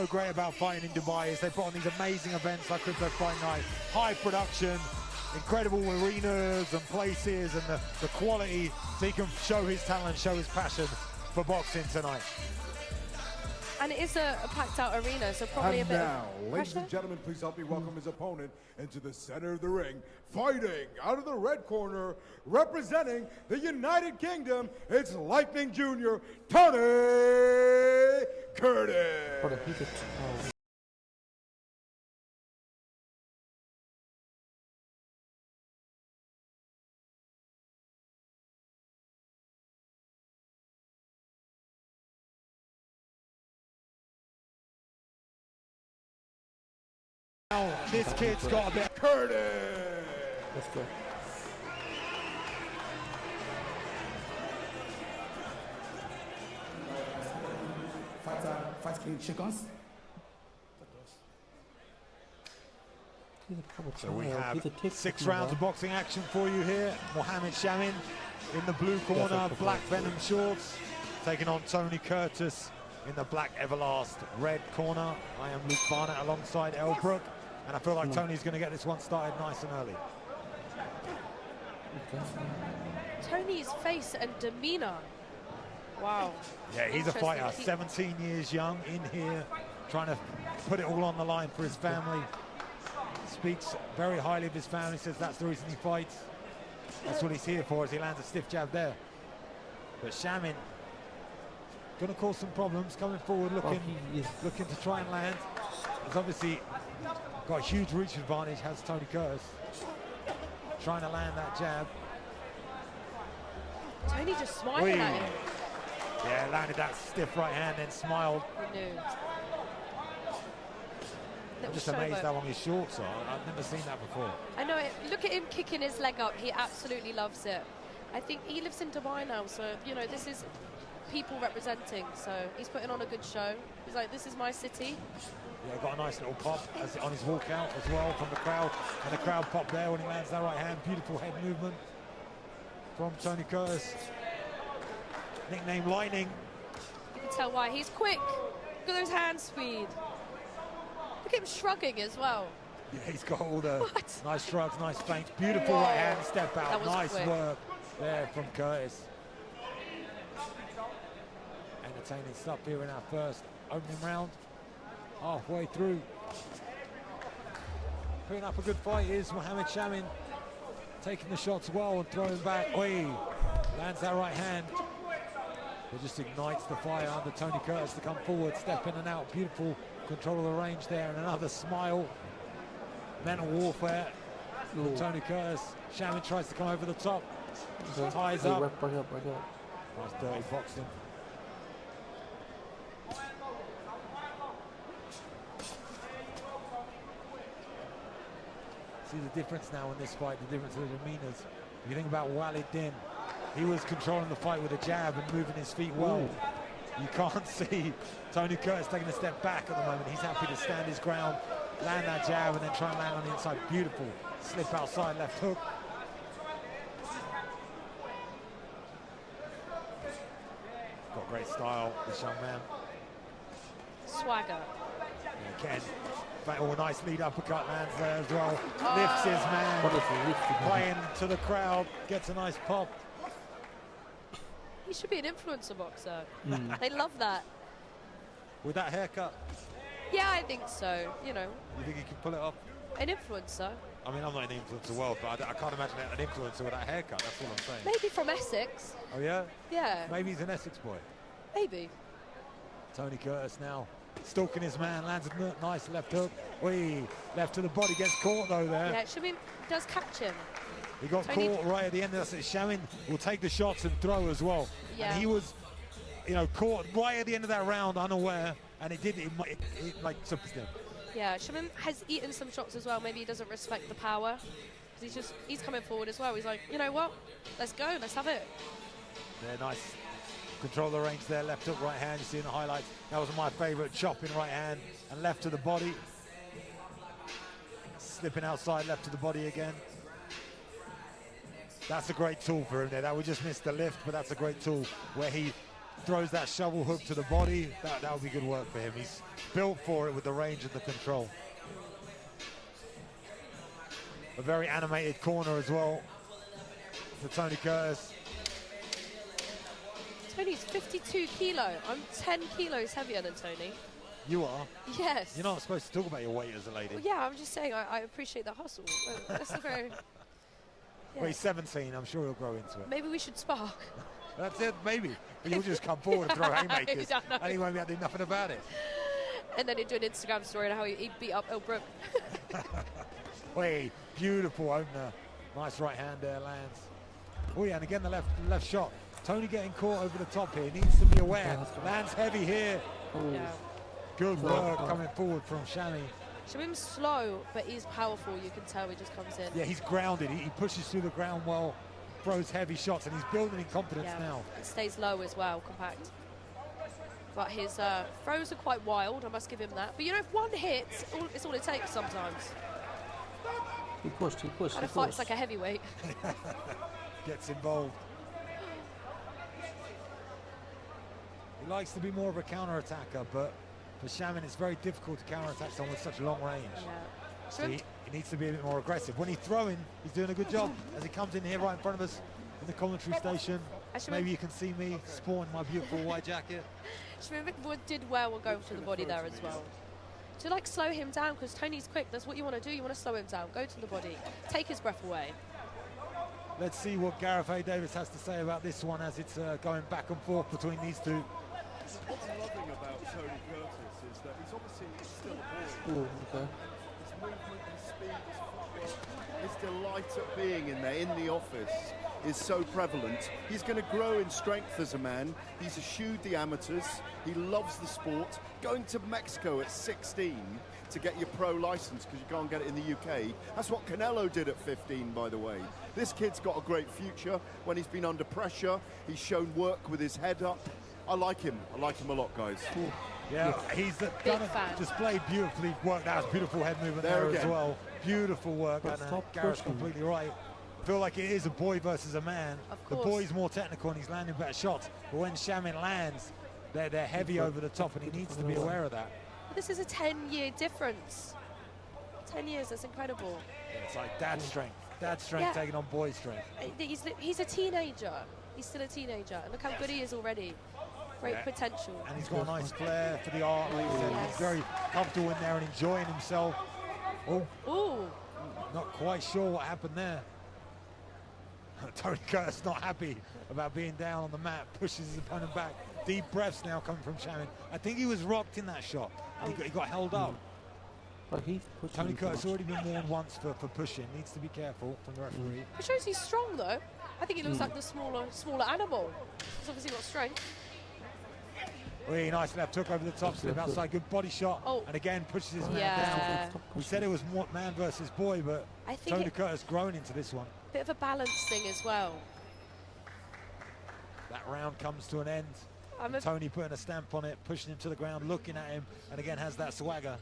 So great about fighting in Dubai is they put on these amazing events like Crypto Fight Night, high production, incredible arenas and places, and the quality, so he can show his talent, show his passion for boxing tonight. And it is a packed out arena, so probably a bit now, of ladies and gentlemen, please help me welcome his opponent into the center of the ring. Fighting out of the red corner, representing the United Kingdom, it's Lightning Jr., Tony Curtis. Now, this kid's got a bit. Curtis! Let's go. Fight clean chickens. So we have 6 rounds of boxing action for you here. Mohamed Shamin in the blue corner, black Venom shorts, taking on Tony Curtis in the black Everlast red corner. I am Luke Barnett alongside Elbrook, and I feel like Tony's going to get this one started nice and early. Tony's face and demeanor. Wow. Yeah, he's a fighter, 17 years young, in here, trying to put it all on the line for his family. Speaks very highly of his family, says that's the reason he fights. That's what he's here for, as he lands a stiff jab there. But Shamin going to cause some problems, coming forward, looking to try and land. He's obviously got a huge reach advantage, has Tony Curtis. Trying to land that jab. Tony just smiling at him. Yeah, landed that stiff right hand and smiled. He knew. I'm just amazed how long his shorts are. I've never seen that before. I know it. Look at him kicking his leg up. He absolutely loves it. I think he lives in Dubai now, so, you know, this is people representing. So he's putting on a good show. He's like, this is my city. Yeah, got a nice little pop on his walkout as well from the crowd. And the crowd popped there when he lands that right hand. Beautiful head movement from Tony Curtis. Nicknamed Lightning. You can tell why. He's quick. Look at those hand speed. Look at him shrugging as well. Yeah, he's got all the nice shrugs, nice feints. Beautiful right hand step out. Nice work there from Curtis. Entertaining stuff here in our first opening round. Halfway through. Putting up a good fight is Mohamed Shamin. Taking the shots well and throwing back. Oi! Lands that right hand. It just ignites the fire under Tony Curtis to come forward, step in and out. Beautiful control of the range there, and another smile. Mental warfare from Tony Curtis. Shamin tries to come over the top. Ties up. Back up. Nice dirty boxing. See the difference now in this fight, the difference in the demeanors. If you think about Walid Din, he was controlling the fight with a jab and moving his feet well. You can't see Tony Curtis taking a step back at the moment. He's happy to stand his ground, land that jab, and then try and land on the inside. Beautiful slip outside left hook. Got great style, this young man. Swagger. Again, a nice lead uppercut lands there as well. Lifts his man, playing to the crowd, gets a nice pop. He should be an influencer boxer. They love that. With that haircut? Yeah, I think so, you know. You think he can pull it off? An influencer? I mean, I'm not in the influencer world, but I can't imagine an influencer with that haircut, that's all I'm saying. Maybe from Essex. Oh yeah? Yeah. Maybe he's an Essex boy. Maybe. Tony Curtis now stalking his man, lands a nice left hook. Wee, left to the body, gets caught though there. Yeah, Shamin does catch him. He got caught right at the end. That's it. Shamin will take the shots and throw as well. Yeah. And he was, you know, caught right at the end of that round, unaware, and it like surprised him. Yeah, Shamin has eaten some shots as well. Maybe he doesn't respect the power. He's coming forward as well. He's like, you know what? Let's go. Let's have it. Yeah, nice. Control the range there. Left hook, right hand. You see in the highlights. That was my favorite. Chopping right hand and left to the body. Slipping outside, left to the body again. That's a great tool for him there. That we just missed the lift, but that's a great tool where he throws that shovel hook to the body, that would be good work for him. He's built for it with the range and the control. A very animated corner as well for Tony Curtis. Tony's 52 kilo. I'm 10 kilos heavier than Tony. You are? Yes. You're not supposed to talk about your weight as a lady. Well, yeah, I'm just saying I appreciate the hustle. That's a very... Well, he's 17. I'm sure he'll grow into it. Maybe we should spark. That's it, maybe. But you'll just come forward and throw haymakers, and he won't be able to do nothing about it. And then he'd do an Instagram story on how he beat up El Brook. Wait, beautiful opener. Nice right hand there, lands. Oh yeah, and again the left shot. Tony getting caught over the top here. Needs to be aware. Lands heavy here. Yeah. Good work coming forward from Shamin. Shamin's slow, but he's powerful. You can tell he just comes in. Yeah, he's grounded. He pushes through the ground well, throws heavy shots, and he's building in confidence now. It stays low as well, compact. But his throws are quite wild, I must give him that. But you know, if one hits, it's all it takes sometimes. He pushed. And a fight's like a heavyweight. Gets involved. He likes to be more of a counter-attacker, but for Shamin it's very difficult to counter-attack someone with such long range. Yeah. So he needs to be a bit more aggressive. When he's throwing, he's doing a good job. As he comes in here right in front of us in the commentary station, maybe you can see me sporting my beautiful white jacket. Shamin did well on going to the body there as well. To like slow him down, because Tony's quick. That's what you want to do. You want to slow him down. Go to the body. Take his breath away. Let's see what Gareth A. Davis has to say about this one as it's going back and forth between these two. What's loving about Tony Curtis is that he's obviously still a boy. Oh, okay. His movement, his speed, his footwork, his delight at being in there, in the office, is so prevalent. He's going to grow in strength as a man. He's eschewed the amateurs. He loves the sport. Going to Mexico at 16 to get your pro license because you can't get it in the UK. That's what Canelo did at 15, by the way. This kid's got a great future. When he's been under pressure, he's shown work with his head up. I like him. I like him a lot, guys. Yeah, he's displayed beautifully. Worked out his beautiful head movement there as well. Beautiful work. And Gareth's completely right. I feel like it is a boy versus a man. The boy's more technical and he's landing better shots. But when Shamin lands, they're heavy over the top, and he needs to be aware of that. This is a 10-year difference. 10 years, that's incredible. Yeah, it's like dad's strength. Dad's strength taking on boy's strength. He's a teenager. He's still a teenager. And look how good he is already. Great potential. And he's got a nice flair for the art, like you said. He's very comfortable in there and enjoying himself. Oh, ooh. Not quite sure what happened there. Tony Curtis not happy about being down on the mat, pushes his opponent back. Deep breaths now coming from Shamin. I think he was rocked in that shot. He got held up. But Tony Curtis already been warned once for pushing. Needs to be careful from the referee. It shows he's strong though. I think he looks like the smaller animal. He's obviously got strength. Really nice left hook over the top slip outside. Good body shot. And again pushes his man down. We said it was more man versus boy, but Tony Curtis growing into this one. Bit of a balance thing as well. That round comes to an end. Tony putting a stamp on it, pushing him to the ground, looking at him, and again has that swagger.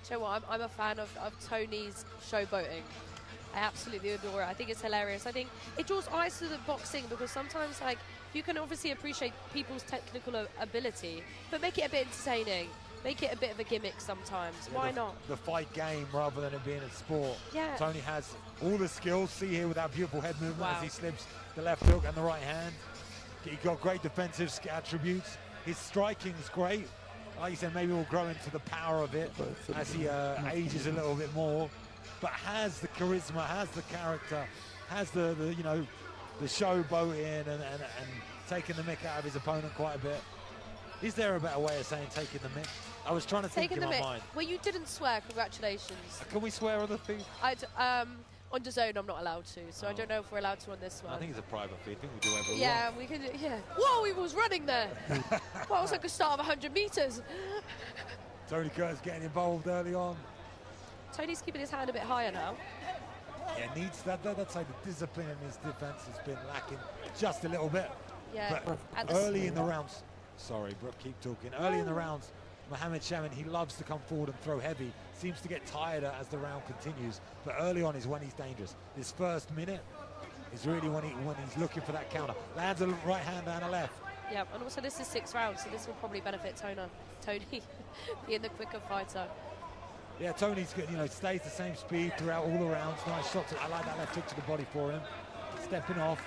Do you know what? I'm a fan of Tony's showboating. I absolutely adore it. I think it's hilarious. I think it draws eyes to the boxing because sometimes, like, you can obviously appreciate people's technical ability, but make it a bit entertaining. Make it a bit of a gimmick sometimes. Why not? The fight game rather than it being a sport. Yeah. Tony has all the skills. See here with that beautiful head movement as he slips the left hook and the right hand. He's got great defensive attributes. His striking's great. Like you said, maybe we'll grow into the power of it as he ages a little bit more. But has the charisma, has the character, has the showboating and taking the mick out of his opponent quite a bit. Is there a better way of saying taking the mick? I was trying to think in my mind. Well, you didn't swear. Congratulations. Can we swear on the feed? On DAZN, I'm not allowed to, so I don't know if we're allowed to on this one. I think it's a private feed. I think we do whatever we want. Yeah, we can. Yeah. Whoa, he was running there. Well, it was like a start of 100 meters. Tony Curtis getting involved early on. Tony's keeping his hand a bit higher now. Yeah, needs that. That's like the discipline in his defense has been lacking just a little bit. Yeah. But early in the rounds, sorry, Brooke, keep talking. Early in the rounds, Mohamed Shamin, he loves to come forward and throw heavy. Seems to get tireder as the round continues. But early on is when he's dangerous. This first minute is really when he's looking for that counter. Lands a right hand and a left. Yeah, and also this is 6 rounds, so this will probably benefit Tony being the quicker fighter. Yeah, Tony's good, stays the same speed throughout all the rounds. Nice shots. I like that left hook to the body for him. Stepping off,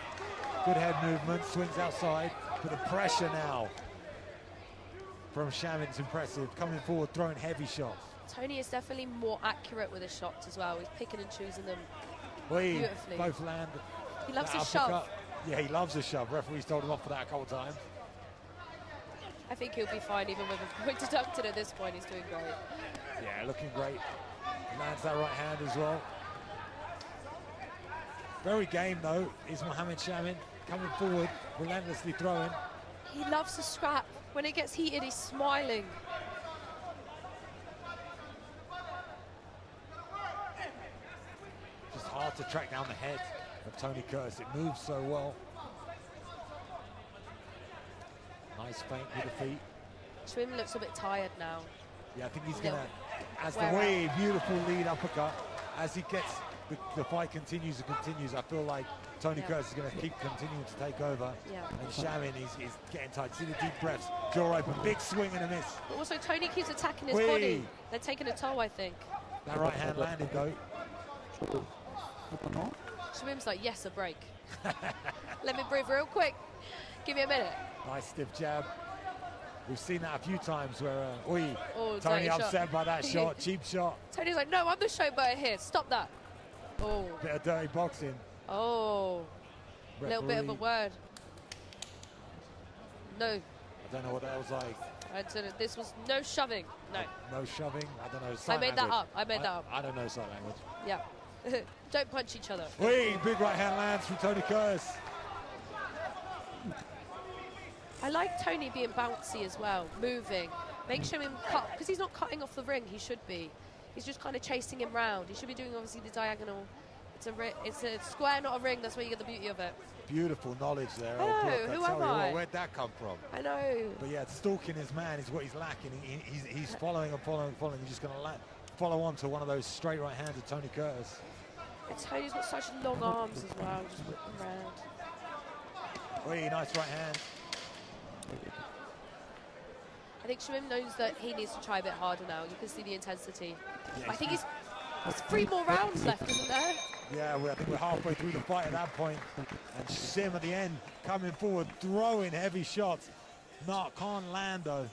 good head movement, swings outside. But the pressure now from Shamin's impressive. Coming forward, throwing heavy shots. Tony is definitely more accurate with his shots as well. He's picking and choosing them beautifully. Both land. He loves a uppercut. shove. Yeah, he loves a shove. Referee's told him off for that a couple of times. I think he'll be fine even with a point deducted at this point. He's doing great. Yeah, looking great. Lands that right hand as well. Very game though is Mohamed Shamin, coming forward, relentlessly throwing. He loves to scrap. When it gets heated, he's smiling. Just hard to track down the head of Tony Curtis. It moves so well. Nice feint with the feet. Shamin looks a bit tired now. Yeah, I think he's going to, as the Wear way beautiful lead uppercut, as he gets, the fight continues and continues, I feel like Tony Curtis is going to keep continuing to take over. Yeah. And Shamin is getting tight. See the deep breaths, jaw open, big swing and a miss. But also Tony keeps attacking his body. They're taking a toll, I think. That right hand landed though. Shamin's like, yes, a break. Let me breathe real quick. Give me a minute. Nice stiff jab. We've seen that a few times where Oh, Tony dirty upset shot. by that shot, cheap shot. Tony's like, no, I'm the showboater here. Stop that. Oh. Bit of dirty boxing. Oh. A little bit of a Referee. word. No. I don't know what that was like. I don't know. This was no shoving. No. No shoving. I don't know. Sign I made that language. up. I made that up. I don't know sign language. Yeah. Don't punch each other. Big right hand lands from Tony Curtis. I like Tony being bouncy as well, moving. Make sure him cut, because he's not cutting off the ring, he should be. He's just kind of chasing him round. He should be doing obviously the diagonal. It's a square, not a ring. That's where you get the beauty of it. Beautiful knowledge there. I know, Brooke, who tell am you I? what, where'd that come from? I know. But yeah, stalking his man is what he's lacking. He's following and following and following. He's just going to follow on to one of those straight right hands of Tony Curtis. And Tony's got such long arms as well, just whip them around. Nice right hand. I think Shamin knows that he needs to try a bit harder now. You can see the intensity. Yeah, I think there's 3 more rounds left, isn't there? Yeah, I think we're halfway through the fight at that point. And Sim at the end coming forward, throwing heavy shots. Can't land though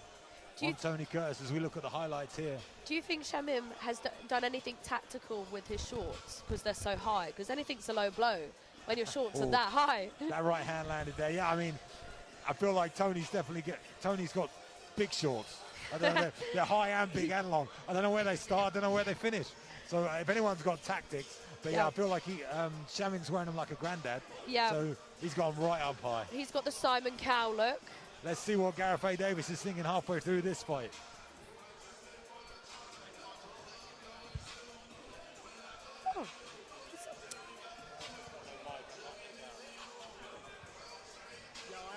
on Tony Curtis as we look at the highlights here. Do you think Shamin has done anything tactical with his shorts because they're so high? Because anything's a low blow when your shorts are that high. That right hand landed there. Yeah, I mean, I feel like Tony's got big shorts. I don't know, they're high and big and long. I don't know where they start, I don't know where they finish. So if anyone's got tactics, but yeah, I feel like Shamin's wearing them like a granddad. Yeah. So he's gone right up high. He's got the Simon Cowell look. Let's see what Gareth A. Davis is thinking halfway through this fight. Oh.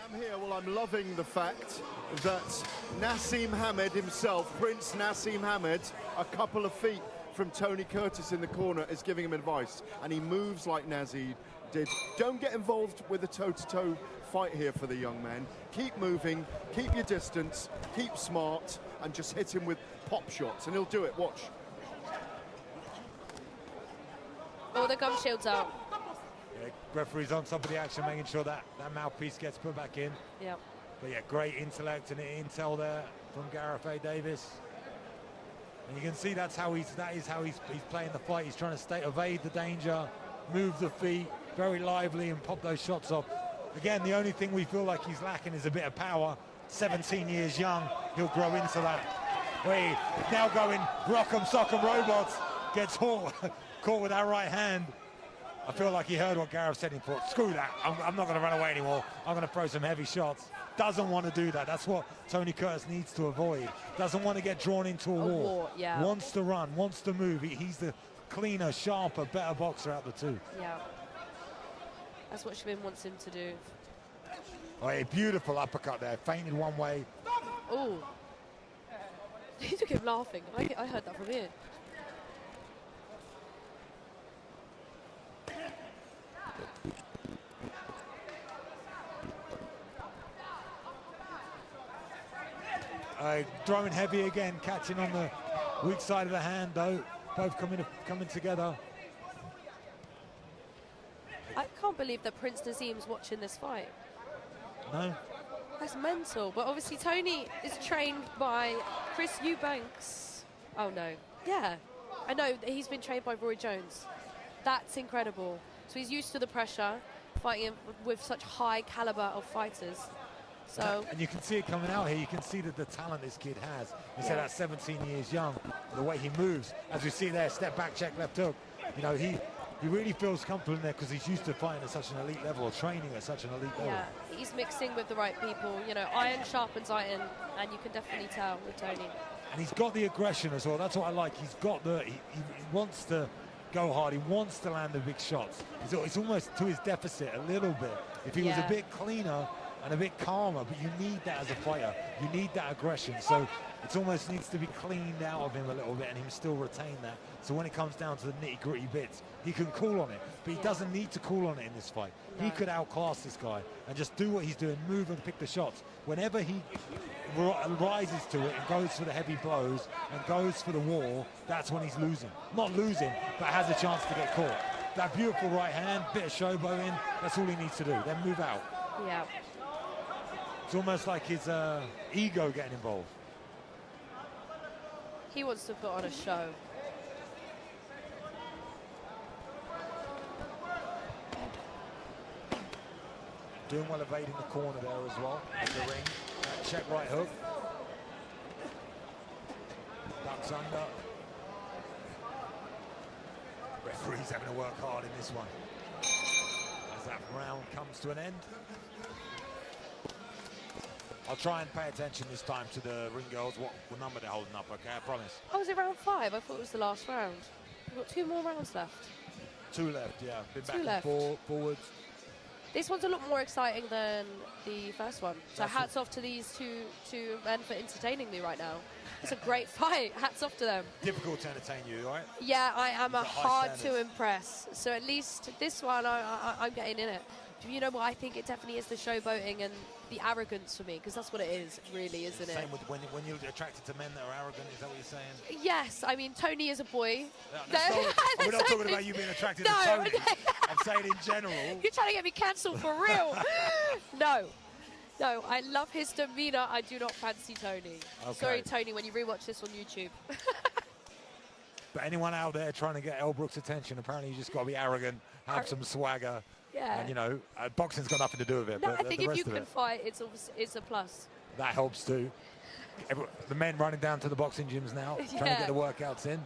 I'm here. Well, I'm loving the fact that Naseem Hamed himself, Prince Naseem Hamed, a couple of feet from Tony Curtis in the corner, is giving him advice. And he moves like Naseem did. Don't get involved with a toe-to-toe fight here for the young man. Keep moving, keep your distance, keep smart, and just hit him with pop shots, and he'll do it. Watch. Oh, the gum shield's out. Yeah, referee's on top of the action, making sure that mouthpiece gets put back in. Yeah. But yeah, great intellect and intel there from Gareth A. Davis. And you can see that is how he's playing the fight. He's trying to evade the danger, move the feet, very lively, and pop those shots off. Again, the only thing we feel like he's lacking is a bit of power. 17 years young, he'll grow into that. Now going rock'em sock'em robots, gets caught with that right hand. I feel like he heard what Gareth said. He thought, screw that, I'm not going to run away anymore. I'm going to throw some heavy shots. Doesn't want to do that. That's what Tony Curtis needs to avoid. Doesn't want to get drawn into a war. Yeah. Wants to run, wants to move. He's the cleaner, sharper, better boxer out of the two. Yeah. That's what Shamin wants him to do. A beautiful uppercut there. Fainted one way. Oh. He took him laughing. I heard that from here. Throwing heavy again, catching on the weak side of the hand though. Both coming together. I can't believe that Prince Nazim's watching this fight. No. That's mental. But obviously Tony is trained by Chris Eubanks. Oh no. Yeah. I know that he's been trained by Roy Jones. That's incredible. So he's used to the pressure, fighting with such high caliber of fighters. So and you can see it coming out here. You can see that the talent this kid has. You said at 17 years young, the way he moves, as we see there, step back, check, left hook. You know, he really feels comfortable in there because he's used to fighting at such an elite level, or training at such an elite level. yeah, he's mixing with the right people. You know, iron sharpens iron, and you can definitely tell with Tony. And he's got the aggression as well. That's what I like. He's got he wants to go hard. He wants to land the big shots. It's almost to his deficit a little bit. If he was a bit cleaner and a bit calmer, but you need that as a fighter. You need that aggression. So it almost needs to be cleaned out of him a little bit and him still retain that. So when it comes down to the nitty-gritty bits, he can call on it. But he doesn't need to call on it in this fight. No. He could outclass this guy and just do what he's doing, move and pick the shots. Whenever he rises to it and goes for the heavy blows and goes for the wall, that's when he's losing. Not losing, but has a chance to get caught. That beautiful right hand, bit of showboating, that's all he needs to do. Then move out. Yeah. It's almost like his ego getting involved. He wants to put on a show. Doing well evading the corner there as well, in the ring. Check right hook. Ducks under. Referee's having to work hard in this one. As that round comes to an end. I'll try and pay attention this time to the ring girls, what number they're holding up, okay? I promise. Oh, was it round 5? I thought it was the last round. We've got 2 more rounds left. 2 left, yeah. Been back left. and forwards. This one's a lot more exciting than the first one. So hats off to these two men for entertaining me right now. It's a great fight. Hats off to them. Difficult to entertain you, right? Yeah, I am a hard standards. to impress. So at least this one, I'm getting in it. You know what? I think it definitely is the showboating and the arrogance for me, because that's what it is, really, isn't it? Same with when you're attracted to men that are arrogant, is that what you're saying? Yes, I mean, Tony is a boy. We're not talking about you being attracted to Tony. I'm saying in general. You're trying to get me cancelled for real. No, I love his demeanour. I do not fancy Tony. Okay. Sorry, Tony, when you rewatch this on YouTube. But anyone out there trying to get Elle Brooks' attention, apparently you just got to be arrogant, have some swagger. Yeah. And, you know, boxing's got nothing to do with it. No, but I think if you can fight, it's a plus. That helps too. The men running down to the boxing gyms now, trying to get the workouts in.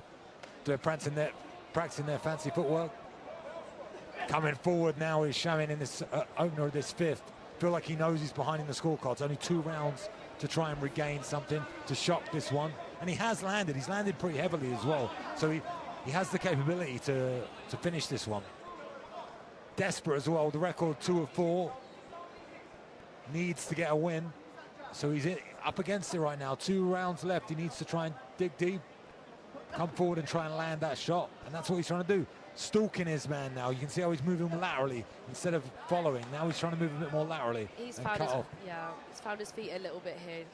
They're practicing their fancy footwork. Coming forward now is Shamin in this opener of this 5th. Feel like he knows he's behind in the scorecards. Only 2 rounds to try and regain something, to shock this one. And he has landed. He's landed pretty heavily as well. So he has the capability to finish this one. Desperate as well. The record 2 of 4. Needs to get a win. So he's up against it right now. 2 rounds left. He needs to try and dig deep, come forward and try and land that shot. And that's what he's trying to do. Stalking his man now. You can see how he's moving laterally instead of following. Now he's trying to move a bit more laterally. He's found his feet a little bit here.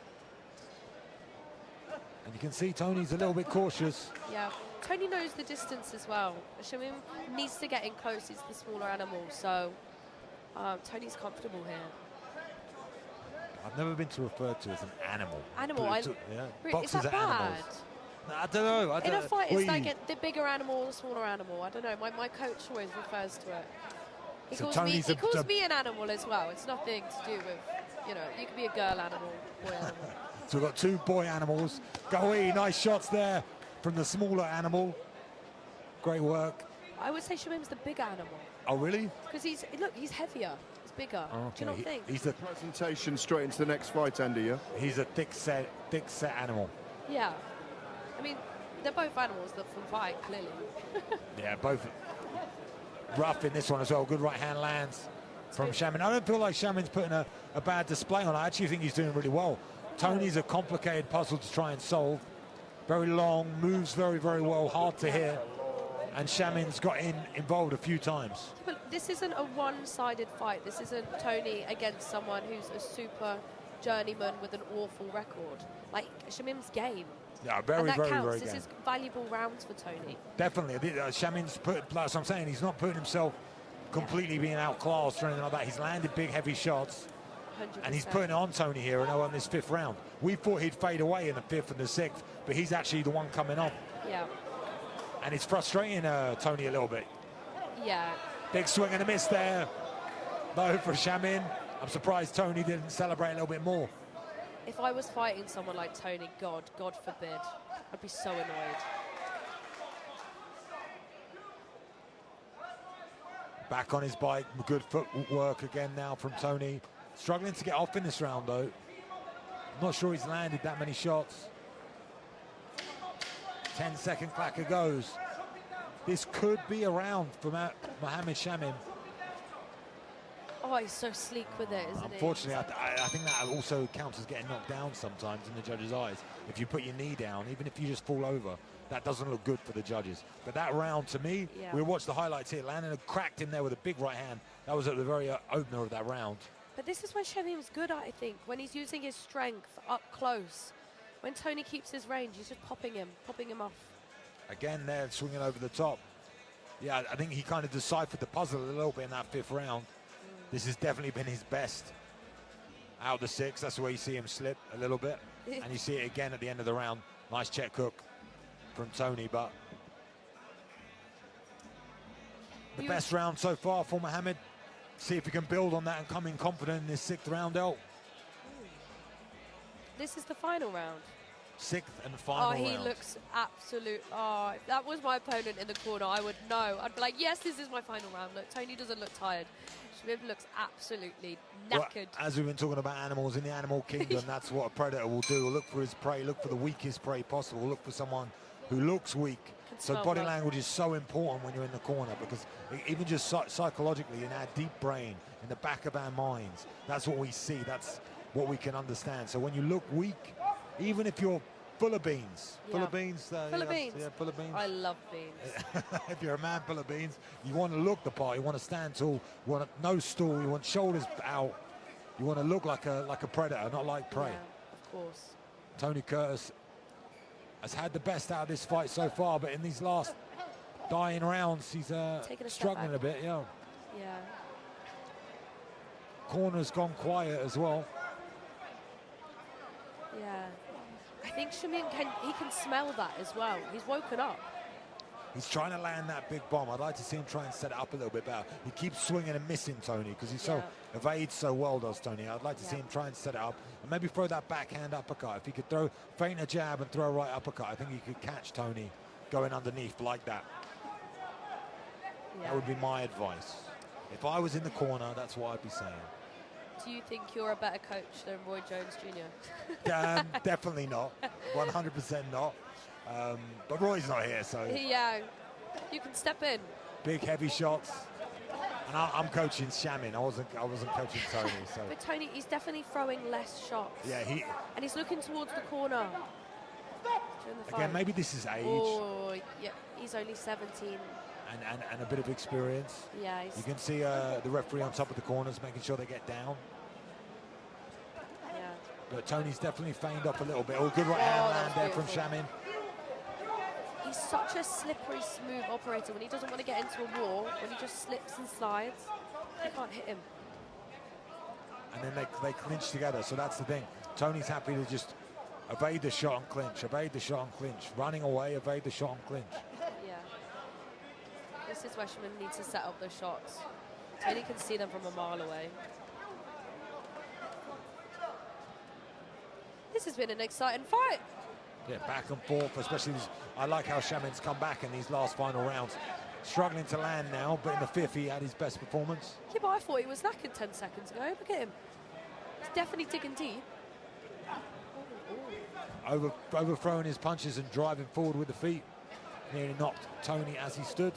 And you can see Tony's a little bit cautious. Yeah, Tony knows the distance as well. Shamin needs to get in close. He's the smaller animal, so Tony's comfortable here. I've never been referred to as an animal. Animal? Boxers is that are bad? animals. I don't know. In a fight, it's like the bigger animal, the smaller animal. I don't know. My coach always refers to it. He calls me an animal as well. It's nothing to do with, you know, you can be a girl animal, boy animal. So we've got 2 boy animals. Goey, nice shots there from the smaller animal. Great work. I would say Shamin's the big animal. Oh, really? Because he's heavier. He's bigger. Oh, okay. Do you not think? He's the presentation straight into the next fight, Andy, yeah? He's a thick set animal. Yeah. I mean, they're both animals that can fight, clearly. Yeah, both rough in this one as well. Good right hand lands from Shamin. I don't feel like Shamin's putting a bad display on. I actually think he's doing really well. Tony's a complicated puzzle to try and solve. Very long, moves very, very well, hard to hit. And Shamin's got involved a few times. But this isn't a one-sided fight. This isn't Tony against someone who's a super journeyman with an awful record. Like, Shamin's game. Yeah, And very, that very, counts. very This game. is valuable rounds for Tony. Definitely. Shamin's put, like I'm saying, he's not putting himself completely being outclassed or anything like that. He's landed big, heavy shots. 100%. And he's putting it on Tony here on this 5th round. We thought he'd fade away in the 5th and the 6th, but he's actually the one coming on. Yeah. And it's frustrating Tony a little bit. Yeah. Big swing and a miss there. Low for Shamin. I'm surprised Tony didn't celebrate a little bit more. If I was fighting someone like Tony, God forbid, I'd be so annoyed. Back on his bike, good footwork again now from Tony. Struggling to get off in this round though. Not sure he's landed that many shots. 10-second clacker goes. This could be a round for Mohamed Shamin. Oh, he's so sleek with it, isn't Unfortunately, I think that also counts as getting knocked down sometimes in the judges' eyes. If you put your knee down, even if you just fall over, that doesn't look good for the judges. But that round, to me, Yeah. we'll watch the highlights here. Landon had cracked him there with a big right hand. That was at the very opener of that round. But this is when Shamin's good at, I think, when he's using his strength up close. When Tony keeps his range, he's just popping him off. Again, there, swinging over the top. Yeah, I think he kind of deciphered the puzzle a little bit in that 5th round. This has definitely been his best out of the 6. That's where you see him slip a little bit. And you see it again at the end of the round. Nice check hook from Tony, but the best round so far for Mohamed. See if he can build on that and come in confident in his 6th round out. This is the final round. 6th and final round. round. He looks absolute. Oh, if that was my opponent in the corner, I would know. I'd be like, yes, this is my final round. Look, Tony doesn't look tired. Shamin looks absolutely knackered. Well, as we've been talking about animals in the animal kingdom, that's what a predator will do. Look for his prey, look for the weakest prey possible, look for someone who looks weak. So body language is so important when you're in the corner, because even just psychologically in our deep brain, in the back of our minds, that's what we see, that's what we can understand. So when you look weak, even if you're full of beans, full of beans, full of beans. Yeah, full of beans. I love beans. If you're a man full of beans, you want to look the part, you want to stand tall, you want no stool, you want shoulders out, you want to look like a predator, not like prey. Yeah, of course. Tony Curtis has had the best out of this fight so far, but in these last dying rounds, he's struggling a bit, yeah. Yeah. Corner's gone quiet as well. Yeah. I think Shamin can smell that as well. He's woken up. He's trying to land that big bomb. I'd like to see him try and set it up a little bit better. He keeps swinging and missing Tony because he's so evades so well, does Tony. I'd like to see him try and set it up and maybe throw that backhand uppercut. If he could feint a jab and throw a right uppercut, I think he could catch Tony going underneath like that. Yeah. That would be my advice. If I was in the corner, that's what I'd be saying. Do you think you're a better coach than Roy Jones Jr.? Definitely not. 100% not. But Roy's not here, so... Yeah, you can step in. Big, heavy shots. And I'm coaching Shamin. I wasn't coaching Tony, so... But Tony, he's definitely throwing less shots. Yeah, and he's looking towards the corner. Again, maybe this is age. Oh, yeah, he's only 17. And a bit of experience. Yeah. You can see the referee on top of the corners making sure they get down. Yeah. But Tony's definitely feigned up a little bit. Oh, good right hand land there from Shamin. He's such a slippery, smooth operator. When he doesn't want to get into a wall, when he just slips and slides, you can't hit him. And then they clinch together, so that's the thing. Tony's happy to just evade the shot and clinch, evade the shot and clinch. Running away, evade the shot and clinch. Yeah. This is where Shamin needs to set up those shots. Tony can see them from a mile away. This has been an exciting fight. Yeah, back and forth, especially I like how Shamin's come back in these last final rounds. Struggling to land now, but in the 5th he had his best performance. Yeah, but I thought he was knackered 10 seconds ago. Look at him. He's definitely digging deep. Overthrowing his punches and driving forward with the feet. Nearly knocked Tony as he stood.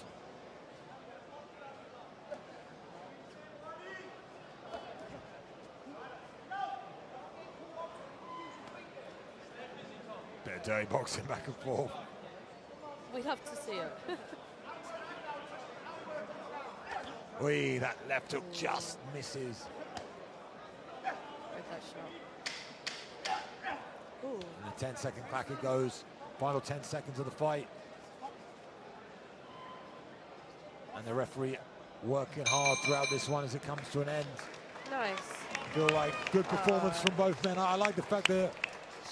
Bit of dirty boxing back and forth. We'd love to see it. Wee, that left hook just misses. With that shot. Ooh. And the 10-second clock it goes. Final 10 seconds of the fight. And the referee working hard throughout this one as it comes to an end. Nice. Feel like good performance from both men. I like the fact that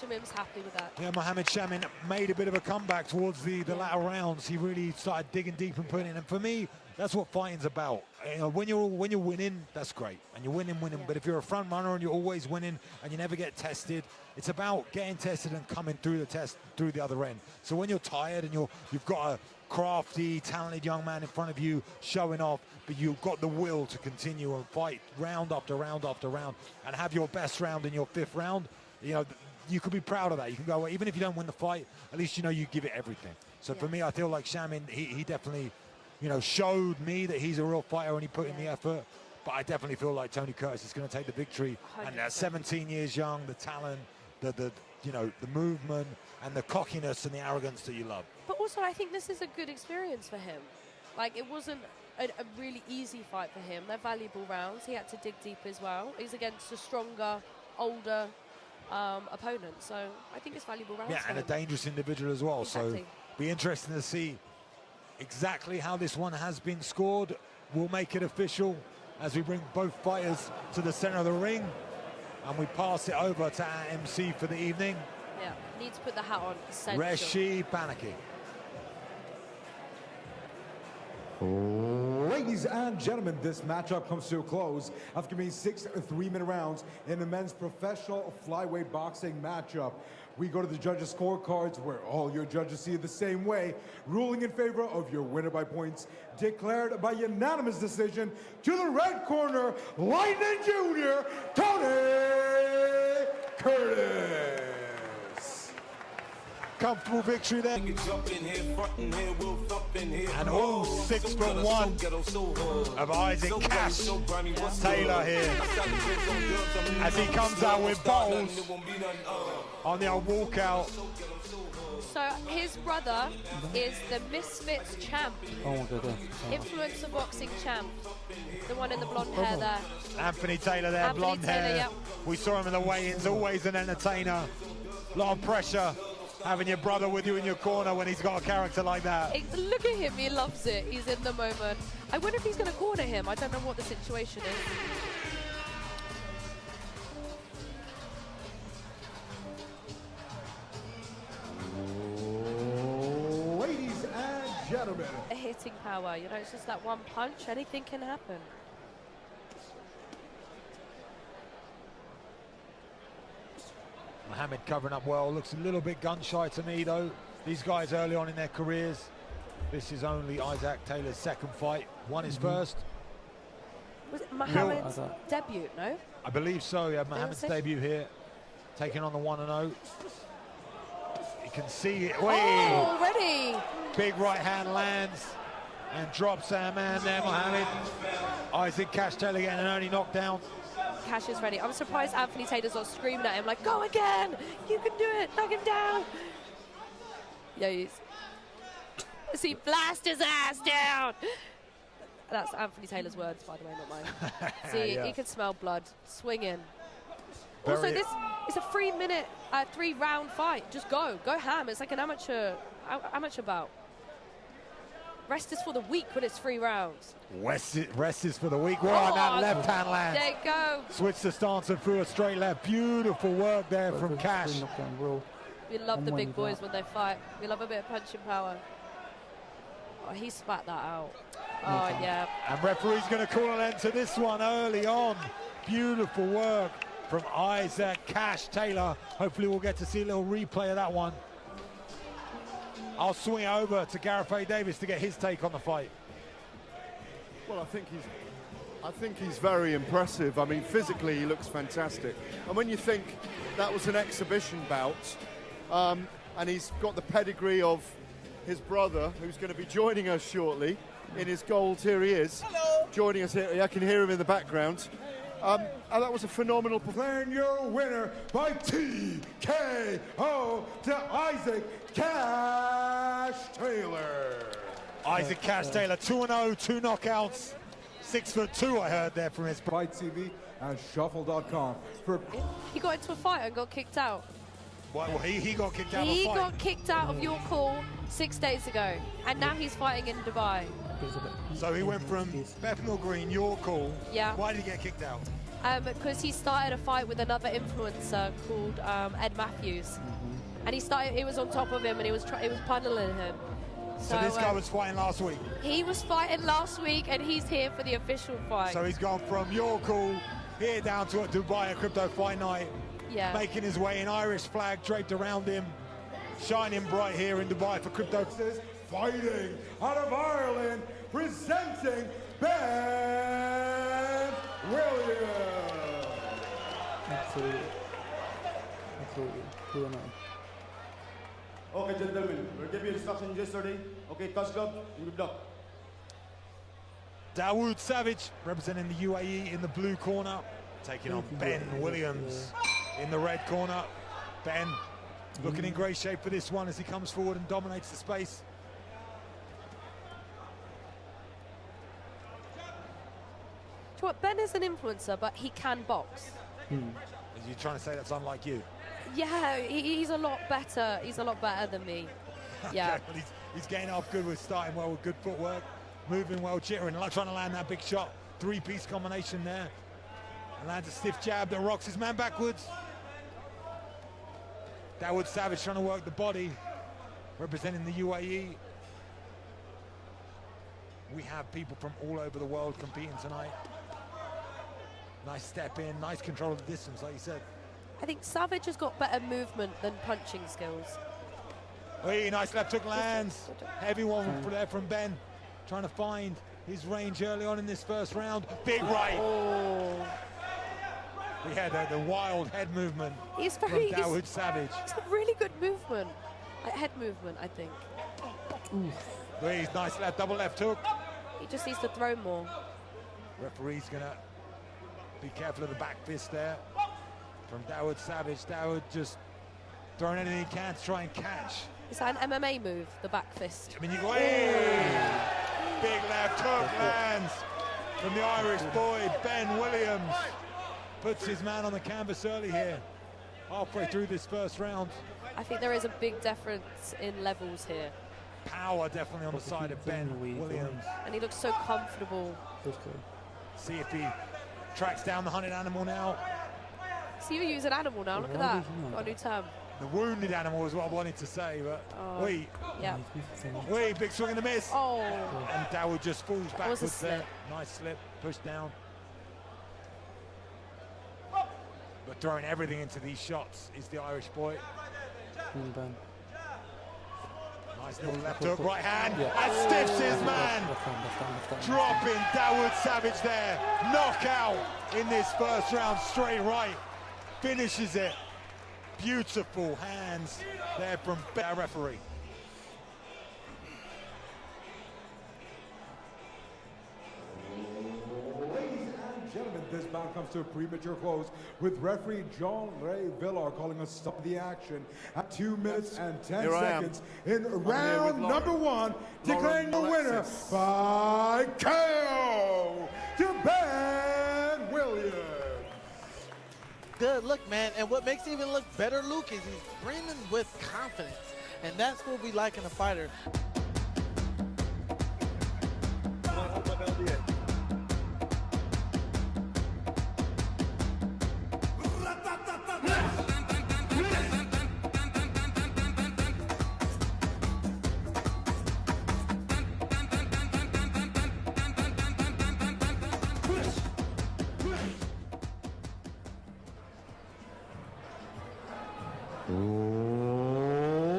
Shamin's happy with that. Mohamed Shamin made a bit of a comeback towards the latter rounds. He really started digging deep and putting in. And for me, that's what fighting's about. You know, when you're winning, that's great, and you're winning. Yeah. But if you're a front runner and you're always winning and you never get tested, it's about getting tested and coming through the test through the other end. So when you're tired and you've got a crafty, talented young man in front of you showing off, but you've got the will to continue and fight round after round after round and have your best round in your 5th round, you know, you could be proud of that. You can go, well, even if you don't win the fight, at least you know you give it everything. So for me, I feel like Shamin, he definitely, you know, showed me that he's a real fighter and he put in the effort. But I definitely feel like Tony Curtis is going to take the victory. 100%. And at 17 years young, the talent, the you know, the movement and the cockiness and the arrogance that you love. But also, I think this is a good experience for him. Like, it wasn't a really easy fight for him. They're valuable rounds. He had to dig deep as well. He's against a stronger, older opponent. So I think it's valuable rounds. Yeah, for and a him. dangerous individual as well. Exactly. So be interesting to see exactly how this one has been scored. We'll make it official as we bring both fighters to the center of the ring and we pass it over to our MC for the evening, Yeah, need to put the hat on. Essential. Reshi Banaki. Ladies and gentlemen, this matchup comes to a close after being 6 3-minute rounds in the men's professional flyweight boxing matchup. We go to the judges' scorecards where all your judges see it the same way, ruling in favor of your winner by points, declared by unanimous decision to the red corner, Lightning Jr., Tony Curtis. Comfortable victory there. And all 6'1" of Isaac Cash Taylor here as he comes out with balls on the old walkout. So his brother is the Misfits champ, Oh my god. influencer boxing champ, the one in the blonde hair there. Anthony Taylor there, Anthony blonde Taylor, hair. yep. We saw him in the weigh-ins, always an entertainer. A lot of pressure having your brother with you in your corner when he's got a character like that. Look at him, he loves it. He's in the moment. I wonder if he's going to corner him. I don't know what the situation is. Ladies and gentlemen, A hitting power, you know, it's just that one punch, anything can happen. Mohamed covering up well, looks a little bit gun-shy to me though. These guys early on in their careers. This is only Isaac Taylor's second fight. One is first. Was it Mohamed's Bill. debut, no? I believe so, yeah, Mohamed's say? debut here. Taking on the 1-0. You can see it. Oh, already! Big right hand lands and drops our man there, Mohamed. Isaac Cash Taylor getting an early knockdown. Cash is ready. I'm surprised Anthony Taylor's not screaming at him like, go again! You can do it! Knock him down! Yeah, he's... See, blast his ass down! That's Anthony Taylor's words, by the way, not mine. See, Yeah. you can smell blood. Swing in. Very- Also, this is a 3-minute, 3-round fight. Just go. Go ham. It's like an amateur bout. Rest is for the weak when it's 3 rounds. Rest is for the weak. Whoa, and that left hand lands. There you go. Switch the stance and through a straight left. Beautiful work there from Cash. Knockdown, bro. We love I'm the big winning boys that. when they fight. We love a bit of punching power. Oh, he spat that out. Oh, yeah. And referee's going to call an end to this one early on. Beautiful work from Isaac Cash Taylor. Hopefully we'll get to see a little replay of that one. I'll swing it over to Gareth A. Davis to get his take on the fight. Well, I think he's very impressive. I mean, physically he looks fantastic. And when you think that was an exhibition bout, and he's got the pedigree of his brother, who's going to be joining us shortly in his gold. Here he is, joining us here. I can hear him in the background. And that was a phenomenal performance. declaring your winner by TKO to Isaac Cash Taylor. Isaac Cash Taylor, 2-0, 2 knockouts. 6'2", I heard there from his... Fight TV and shuffle.com for He got into a fight and got kicked out. Well, he got kicked out of He a fight. got kicked out of your call 6 days ago, and now he's fighting in Dubai. So he went from Bethnal Green, your call. Yeah. Why did he get kicked out? Because he started a fight with another influencer called Ed Matthews, and he was on top of him, and he was punneling him. So this guy was fighting last week. He was fighting last week, and he's here for the official fight. So he's gone from your call here down to Dubai at Crypto Fight Night, yeah. making his way in Irish flag draped around him, shining bright here in Dubai for Crypto. Fighting out of Ireland, presenting Ben Williams. Absolutely. Who am I? Okay, gentlemen, we'll give you instructions yesterday. Okay, touch glove, you will block. Dawood Savage representing the UAE in the blue corner, taking on Ben Williams in the red corner. Ben looking in great shape for this one as he comes forward and dominates the space. Do you know what? Ben is an influencer, but he can box. Are you trying to say that's unlike you? Yeah, he's a lot better. He's a lot better than me. Yeah. Okay, well, he's getting off good with starting well with good footwork, moving well, jittering, trying to land that big shot. Three-piece combination there. And lands a stiff jab that rocks his man backwards. Dawood Savage trying to work the body, representing the UAE. We have people from all over the world competing tonight. Nice step in, nice control of the distance, like you said. I think Savage has got better movement than punching skills. Hey, nice left hook lands. Heavy one there from Ben. Trying to find his range early on in this first round. Big right. Oh. We had the wild head movement He's from Dawood Savage. He's got really good movement. Like head movement, I think. Please, nice left, double left hook. He just needs to throw more. Referee's gonna be careful of the back fist there from Dawood Savage. Dawood just throwing anything he can to try and catch. Is that an MMA move, the back fist? I mean, you go, hey! Big left hook lands from the Irish boy, Ben Williams. Puts his man on the canvas early here, halfway through this first round. I think there is a big difference in levels here. Power definitely on the side of Ben Williams. And he looks so comfortable. See if he tracks down the hunted animal now. See you use an animal now, look at that. Got a new term. The wounded animal is what I wanted to say, but wait. Yeah. Wait, big swing and a miss. Oh. And Dawood just falls was a backwards there. slip. Nice slip, push down. But throwing everything into these shots is the Irish boy. Nice little left hook, right hand, and stiffs his man. Dropping Dawood Savage there. Knockout in this first round, straight right. Finishes it. Beautiful hands there from our referee. Gentlemen, this bout comes to a premature close with referee John Ray Villar calling a stop to the action at 2 minutes and 10 seconds in round number one, declaring the winner by KO to Ben Williams. Good look, man, and what makes it even look better, Luke, is he's grinning with confidence, and that's what we like in a fighter.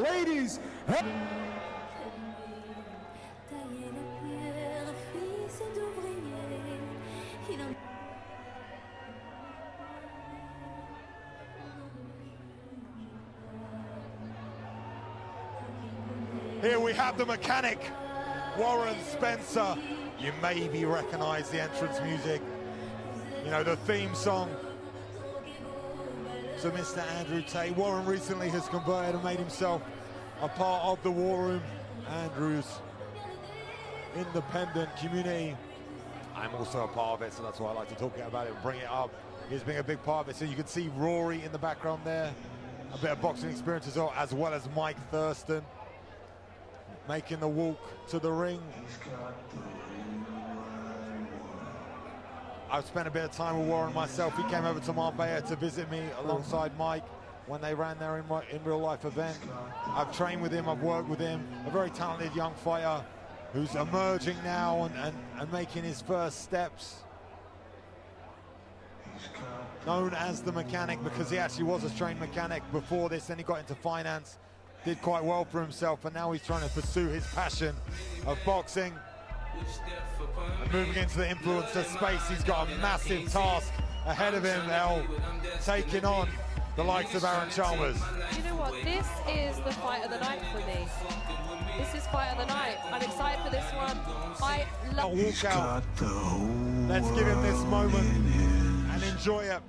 Ladies, Here we have the mechanic, Warren Spencer. You maybe recognize the entrance music, you know, the theme song to Mr. Andrew Tate. Warren recently has converted and made himself a part of the War Room. Andrew's independent community. I'm also a part of it, so that's why I like to talk about it and bring it up. He's been a big part of it. So you can see Rory in the background there, a bit of boxing experience as well as Mike Thurston, making the walk to the ring. I've spent a bit of time with Warren myself. He came over to Marbella to visit me alongside Mike when they ran their in real life event. I've trained with him, I've worked with him, a very talented young fighter who's emerging now and making his first steps. Known as the mechanic because he actually was a trained mechanic before this, then he got into finance, did quite well for himself, and now he's trying to pursue his passion of boxing. And moving into the influencer space, he's got a massive task ahead of him now, taking on the likes of Aaron Chalmers. You know what? This is the fight of the night for me. This is fight of the night. I'm excited for this one. I love walk out. Let's give him this moment and enjoy it.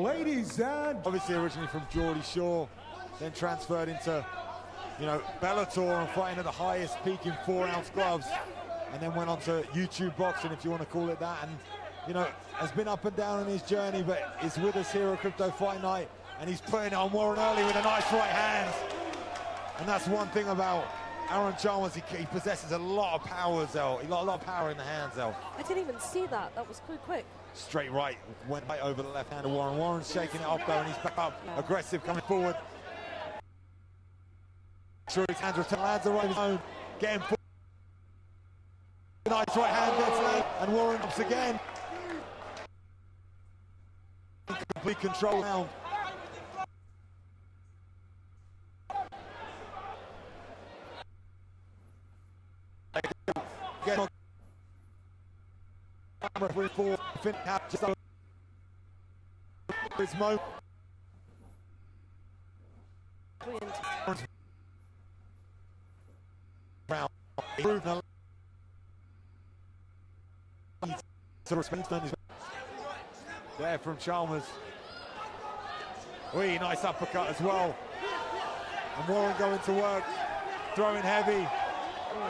Ladies and obviously originally from Geordie Shore, then transferred into, Bellator and fighting at the highest peak in 4-ounce gloves, and then went on to YouTube boxing, if you want to call it that, and has been up and down in his journey, but is with us here at Crypto Fight Night, and he's putting it on Warren early with a nice right hand. And that's one thing about Aaron Chalmers, he possesses a lot of power, Zell. He got a lot of power in the hands, Zell. I didn't even see that. That was quite quick. Straight right, went right over the left hand of Warren. Warren's shaking it off though, and he's back up, aggressive, coming forward. Sure, his hands return, lands the right of his own, getting forward. Nice right hand gets laid, and Warren ups again. Complete control round. Get referee for just over his moment. Round. There from Chalmers. Wee, nice uppercut as well. And Warren going to work, throwing heavy.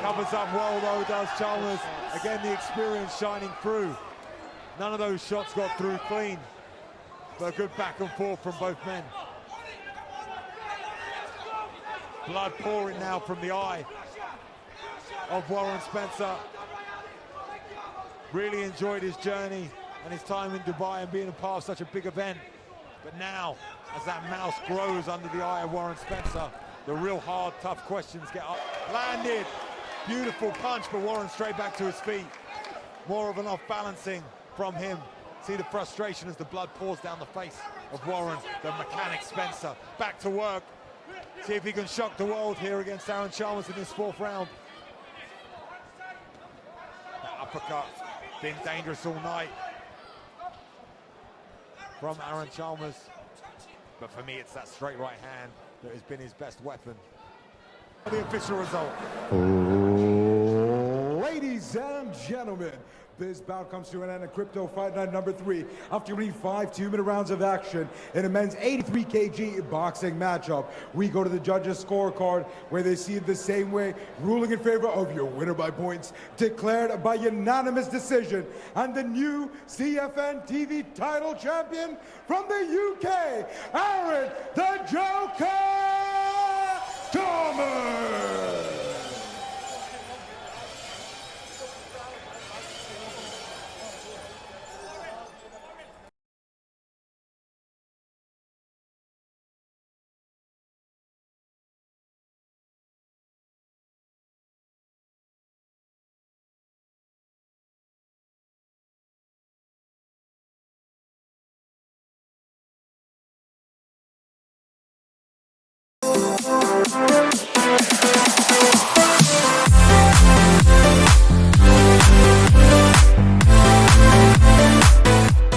Covers up well though, does Chalmers. Again, the experience shining through. None of those shots got through clean, but a good back and forth from both men. Blood pouring now from the eye of Warren Spencer. Really enjoyed his journey and his time in Dubai and being a part of such a big event. But now, as that mouse grows under the eye of Warren Spencer, the real hard, tough questions get up. Landed. Beautiful punch, but Warren straight back to his feet. More of an off-balancing from him. See the frustration as the blood pours down the face of Warren, the mechanic Spencer. Back to work. See if he can shock the world here against Aaron Chalmers in this 4th round. That uppercut, been dangerous all night from Aaron Chalmers. But for me, it's that straight right hand that has been his best weapon. The official result. ladies and gentlemen, this bout comes to an end at Crypto Fight Night number 3 after winning 5 2-minute rounds of action in a men's 83 kg boxing matchup. We go to the judges' scorecard where they see it the same way, ruling in favor of your winner by points, declared by unanimous decision, and the new CFN TV title champion from the UK, Aaron the Joker